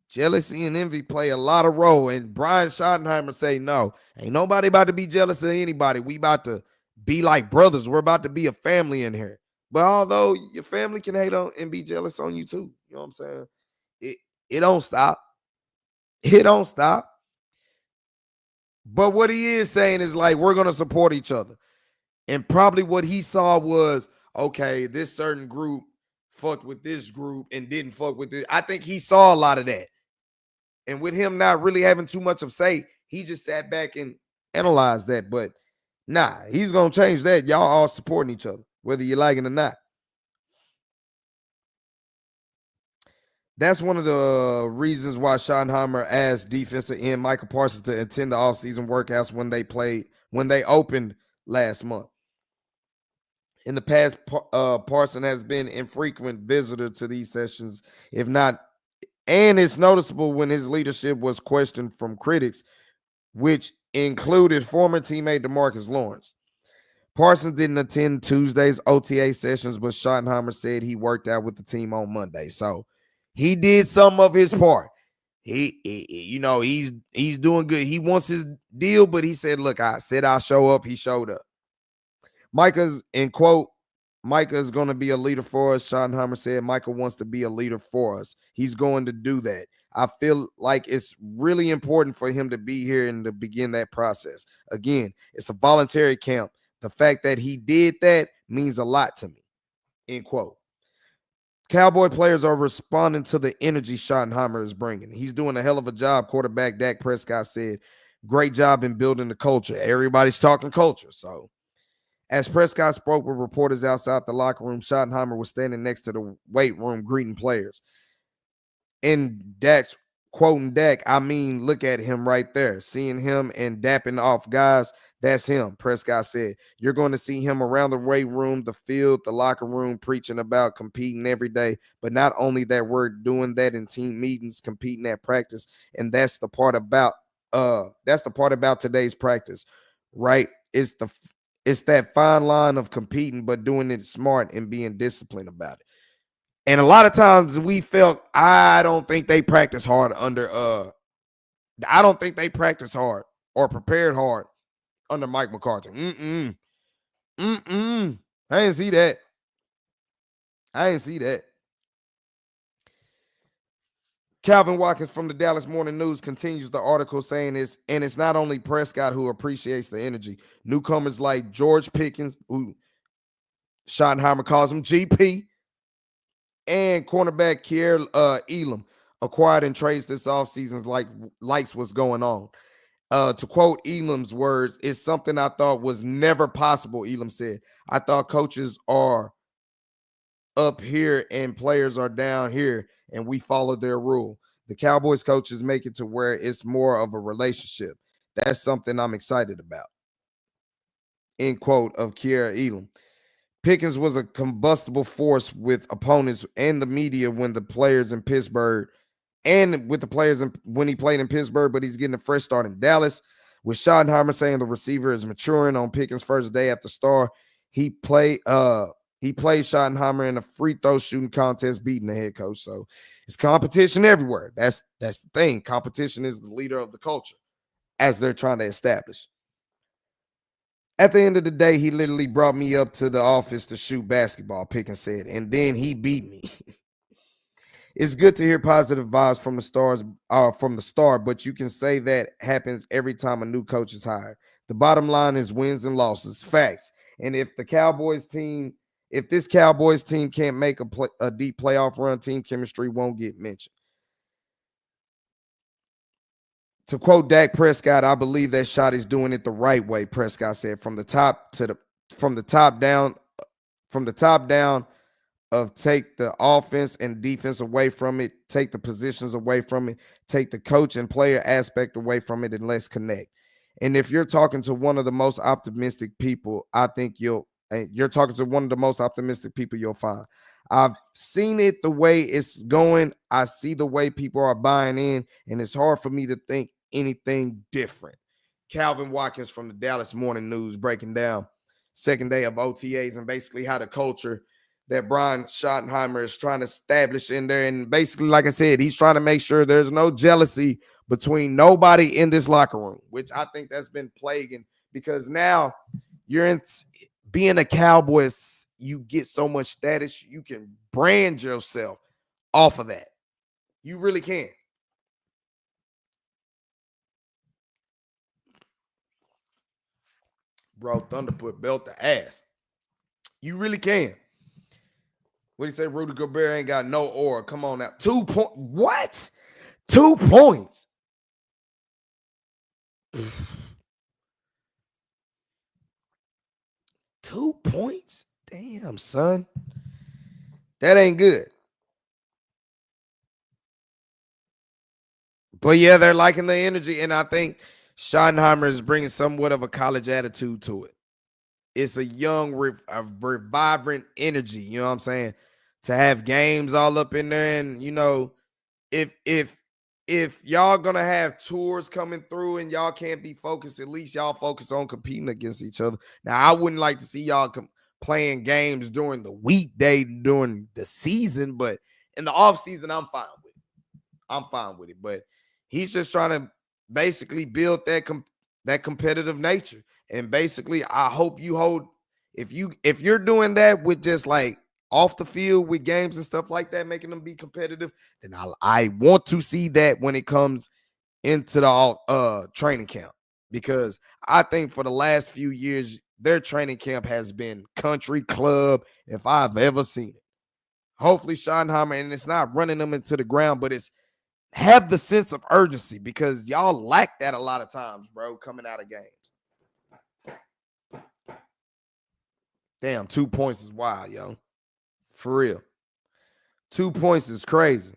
jealousy and envy play a lot of role. And Brian Schottenheimer say, no, ain't nobody about to be jealous of anybody. We about to be like brothers. We're about to be a family in here. But although your family can hate on and be jealous on you too, you know what I'm saying? It don't stop. It don't stop. But what he is saying is like, we're going to support each other. And probably what he saw was, okay, this certain group fucked with this group and didn't fuck with this. I think he saw a lot of that. And with him not really having too much of say, he just sat back and analyzed that. But nah, he's going to change that. Y'all all supporting each other, whether you like it or not. That's one of the reasons why Schottenheimer asked defensive end Michael Parsons to attend the offseason workouts when they opened last month. In the past, Parson has been infrequent visitor to these sessions, if not, and it's noticeable when his leadership was questioned from critics, which included former teammate DeMarcus Lawrence. Parsons didn't attend Tuesday's OTA sessions, but Schottenheimer said he worked out with the team on Monday. So he did some of his part. He's doing good. He wants his deal, but he said, look, I said I'll show up. He showed up. Micah's, in quote, Micah is going to be a leader for us. Schottenheimer said Micah wants to be a leader for us. He's going to do that. I feel like it's really important for him to be here and to begin that process. Again, it's a voluntary camp. The fact that he did that means a lot to me, end quote. Cowboy players are responding to the energy Schottenheimer is bringing. He's doing a hell of a job, quarterback Dak Prescott said. Great job in building the culture. Everybody's talking culture, so. As Prescott spoke with reporters outside the locker room, Schottenheimer was standing next to the weight room greeting players. In Dak's, quoting Dak, I mean, look at him right there. Seeing him and dapping off guys, that's him, Prescott said. You're going to see him around the weight room, the field, the locker room, preaching about competing every day. But not only that, we're doing that in team meetings, competing at practice. And that's the part about today's practice, right? It's that fine line of competing, but doing it smart and being disciplined about it. And a lot of times we felt, I don't think they practice hard or prepared hard under Mike McCarthy. I didn't see that. Calvin Watkins from the Dallas Morning News continues the article saying it's not only Prescott who appreciates the energy. Newcomers like George Pickens, who Schottenheimer calls him GP, and cornerback Kier Elam acquired in trades this offseason likes what's going on. To quote Elam's words, it's something I thought was never possible, Elam said. I thought coaches are up here and players are down here, and we follow their rule. The Cowboys coaches make it to where it's more of a relationship. That's something I'm excited about. End quote of Kier Elam. Pickens was a combustible force with opponents and the media when he played in Pittsburgh, but he's getting a fresh start in Dallas. With Schottenheimer saying the receiver is maturing on Pickens' first day at the Star, he played Schottenheimer in a free throw shooting contest, beating the head coach. So it's competition everywhere. That's the thing. Competition is the leader of the culture, as they're trying to establish. At the end of the day, he literally brought me up to the office to shoot basketball, Pickens said, and then he beat me. It's good to hear positive vibes from the star, but you can say that happens every time a new coach is hired. The bottom line is wins and losses, facts. And if this Cowboys team can't make a deep playoff run, team chemistry won't get mentioned. To quote Dak Prescott, I believe that shot is doing it the right way, Prescott said. From the top down of take the offense and defense away from it, take the positions away from it, take the coach and player aspect away from it, and let's connect. And if you're talking to one of the most optimistic people, I think you'll You're talking to one of the most optimistic people you'll find. I've seen it the way it's going. I see the way people are buying in, and it's hard for me to think anything different. Calvin Watkins from the Dallas Morning News breaking down second day of OTAs and basically how the culture that Brian Schottenheimer is trying to establish in there. And basically, like I said, he's trying to make sure there's no jealousy between nobody in this locker room, which I think that's been plaguing, because now you're in being a Cowboys, you get so much status, you can brand yourself off of that. You really can. Bro, Thunder put belt to ass. You really can. What do you say? Rudy Gobert ain't got no aura. Come on now. 2 points. What? 2 points. 2 points? Damn, son. That ain't good. But yeah, they're liking the energy, and I think Schottenheimer is bringing somewhat of a college attitude to it. It's a young, vibrant energy, you know what I'm saying? To have games all up in there, and if y'all gonna have tours coming through and y'all can't be focused, at least y'all focus on competing against each other. Now, I wouldn't like to see y'all playing games during the weekday during the season, but in the off season, I'm fine with it. I'm fine with it. But he's just trying to basically build that competitive nature. And basically, I hope you hold, if you're doing that with just like off the field with games and stuff like that, making them be competitive, then I want to see that when it comes into the training camp, because I think for the last few years their training camp has been country club if I've ever seen it. Hopefully Schottenheimer, and it's not running them into the ground, but it's have the sense of urgency, because y'all lack that a lot of times, bro, coming out of games. Damn, 2 points is wild, yo. For real. 2 points is crazy.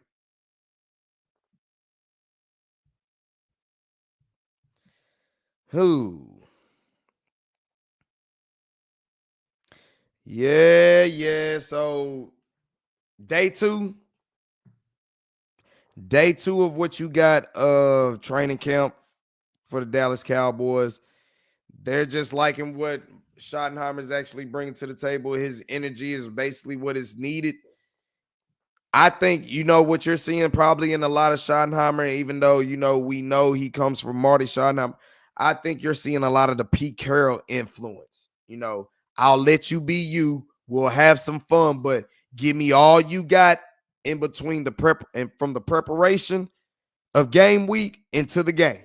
Who? Yeah. So day two of what you got of training camp for the Dallas Cowboys. They're just liking what Schottenheimer is actually bringing to the table. His energy is basically what is needed. I think what you're seeing probably in a lot of Schottenheimer, even though we know he comes from Marty Schottenheimer. I think you're seeing a lot of the Pete Carroll influence. I'll let you be you. We'll have some fun, but give me all you got in between the prep and from the preparation of game week into the game,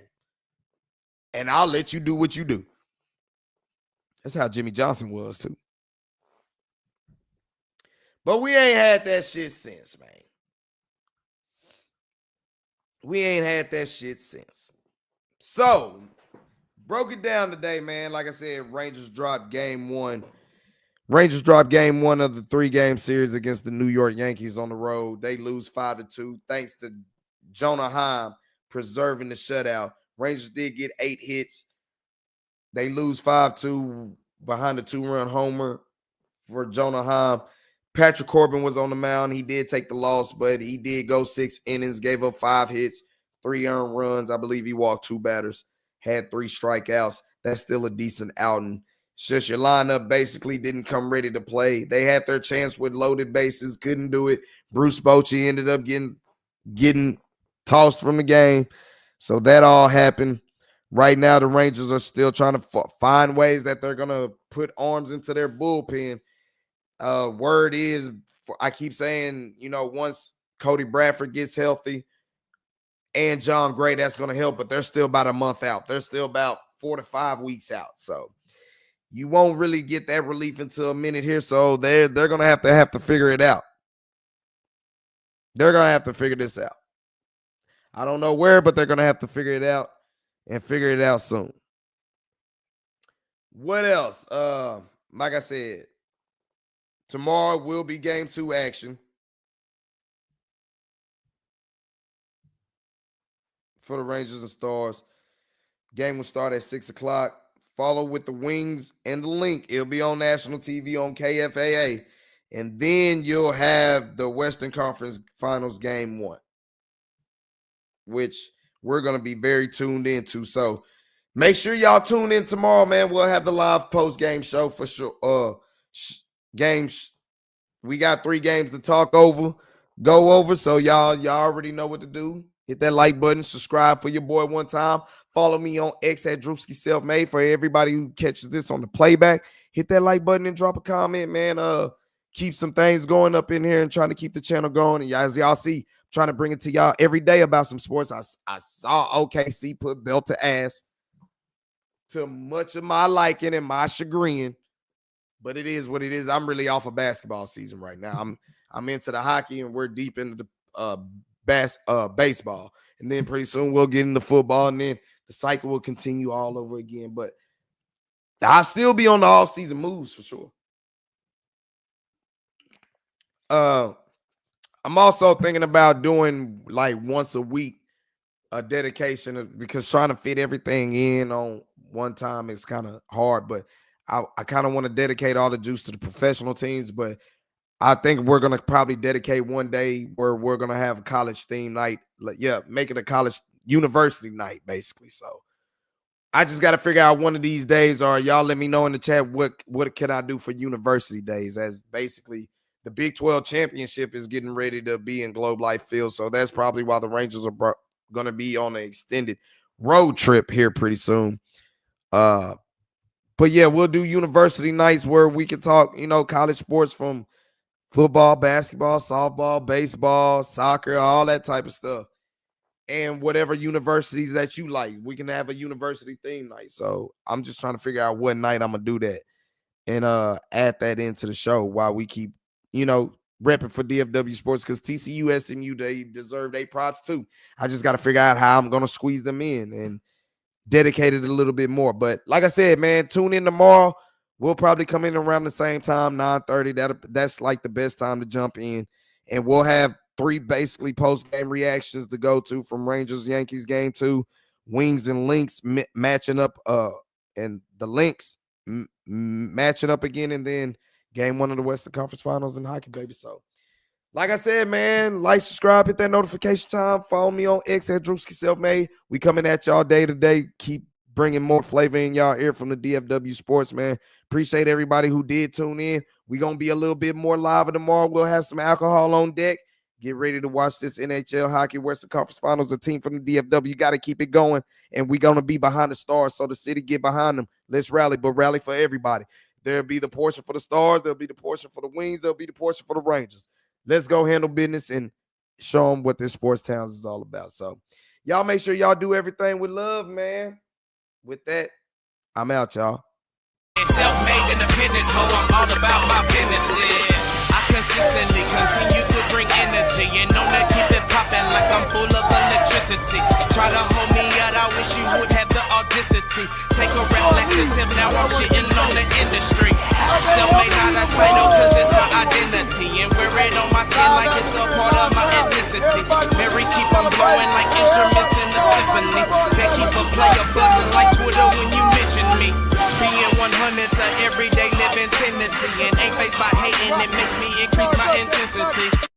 and I'll let you do what you do. That's how Jimmy Johnson was too. But we ain't had that shit since, man. We ain't had that shit since. So, broke it down today, man. Like I said, Rangers dropped game one. Rangers dropped game one of the 3-game series against the New York Yankees on the road. They lose 5-2 thanks to Jonah Heim preserving the shutout. Rangers did get 8 hits. They lose 5-2 behind a 2-run homer for Jonah Heim. Patrick Corbin was on the mound. He did take the loss, but he did go 6 innings, gave up 5 hits, 3 earned runs. I believe he walked 2 batters, had 3 strikeouts. That's still a decent outing. It's just your lineup basically didn't come ready to play. They had their chance with loaded bases, couldn't do it. Bruce Bochy ended up getting tossed from the game. So that all happened. Right now, the Rangers are still trying to find ways that they're going to put arms into their bullpen. Word is, I keep saying, once Cody Bradford gets healthy and John Gray, that's going to help, but they're still about a month out. They're still about 4 to 5 weeks out. So you won't really get that relief until a minute here. So they're going to have to figure it out. They're going to have to figure this out. I don't know where, but they're going to have to figure it out and figure it out soon. What else? Like I said, tomorrow will be game 2 action for the Rangers and Stars. Game will start at 6 o'clock. follow with the Wings and the link. It'll be on national TV on KFAA. And then you'll have the Western Conference Finals Game 1, which we're going to be very tuned into. So make sure y'all tune in tomorrow, man. We'll have the live post-game show for sure. Games. We got 3 games to go over. So y'all already know what to do. Hit that like button, subscribe for your boy one time. Follow me on X at Drewski Selfmade. For everybody who catches this on the playback, hit that like button and drop a comment, man. Keep some things going up in here and trying to keep the channel going. And as y'all see, I'm trying to bring it to y'all every day about some sports. I saw OKC put belt to ass to much of my liking and my chagrin, but it is what it is. I'm really off of basketball season right now. I'm into the hockey, and we're deep into the baseball. And then pretty soon we'll get into football, and then the cycle will continue all over again. But I'll still be on the off-season moves for sure. I'm also thinking about doing like once a week a dedication because trying to fit everything in on one time is kind of hard, but I kind of want to dedicate all the juice to the professional teams, but I think we're going to probably dedicate one day where we're going to have a college theme night. Make it a college university night, basically. So I just got to figure out one of these days, or y'all let me know in the chat what can I do for university days, as basically the Big 12 championship is getting ready to be in Globe Life Field. So that's probably why the Rangers are going to be on an extended road trip here pretty soon. But yeah, we'll do university nights where we can talk, college sports from football, basketball, softball, baseball, soccer, all that type of stuff. And whatever universities that you like, we can have a university theme night. So I'm just trying to figure out what night I'm going to do that and add that into the show while we keep, repping for DFW Sports, because TCU, SMU, they deserve their props too. I just got to figure out how I'm going to squeeze them in and dedicate it a little bit more. But like I said, man, tune in tomorrow. We'll probably come in around the same time, 9:30. That's like the best time to jump in. And we'll have 3 basically post-game reactions to go to from Rangers-Yankees game 2, Wings and Links matching up, and the Links matching up again, and then game 1 of the Western Conference Finals in hockey, baby. So, like I said, man, like, subscribe, hit that notification time. Follow me on X at Drewski Selfmade. We coming at y'all day to day. Keep bringing more flavor in y'all ear from the DFW Sports, man. Appreciate everybody who did tune in. We're going to be a little bit more live tomorrow. We'll have some alcohol on deck. Get ready to watch this NHL Hockey Western Conference Finals. A team from the DFW got to keep it going, and we're going to be behind the Stars, so the city get behind them. Let's rally, but rally for everybody. There'll be the portion for the Stars. There'll be the portion for the Wings. There'll be the portion for the Rangers. Let's go handle business and show them what this sports towns is all about. So y'all make sure y'all do everything with love, man. With that, I'm out, y'all. Self-made independent, I'm all about my businesses. I consistently continue to bring energy and know that keep it popping like I'm full of electricity. Try to hold me out, I wish you would have the audacity. Take a reflexive, now I'm shitting on the industry. Self-made not a title, cause it's my identity. And wear it on my skin like it's a part of my ethnicity. Mary keep on blowing like instruments in the symphony. They keep a player buzzing like Twitter when you mention me. Being 100's a everyday living tendency, and ain't faced by hating, it makes me increase my intensity.